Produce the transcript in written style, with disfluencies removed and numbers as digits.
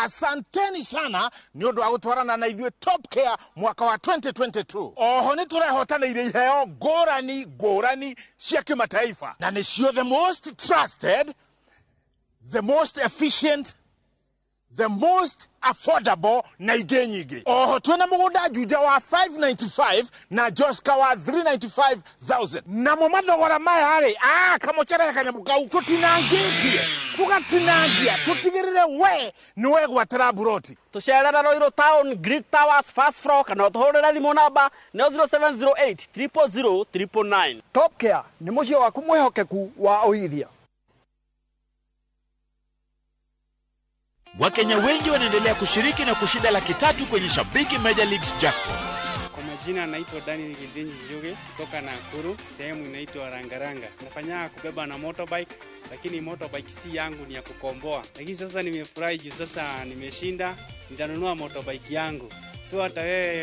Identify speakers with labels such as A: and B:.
A: asanteni sana ni undu wa gutwarana na ithuĩ Top Care mwaka wa 2022. Oho ni turehotana ile iheo ngũrani cia kimataifa na nĩcio the most trusted, the most efficient, the most affordable na ingĩ nyingĩ. Oho twina mũgũnda juja wa 595 na Joska wa 395,000. Na mathogora maya rĩ kamochereka kanyamũ kau tutinangĩtie tugatinangia tutigirire we niwe gwatĩra buroti.
B: Tucerera Roiro Town, Greek Towers, first floor, kana tuhurira thimũ namba 0708 000 999.
C: Top Care ni mũciĩ waku mwĩhokeku wa ũigithia.
D: Wakenya wengi wanaendelea kushiriki na kushinda $300,000 kwenye Shabiki Major Leagues Jackpot.
E: Kwa majina naitwa Daniel Gildenji Joge kutoka Nakuru, sehemu inaitwa Rangaranga. Nafanya kubeba na motorbike, lakini motorbike si yangu, ni ya kukomboa. Lakini sasa nimefurahi juu sasa nimeshinda, nitanunua motorbike yangu. So hata wewe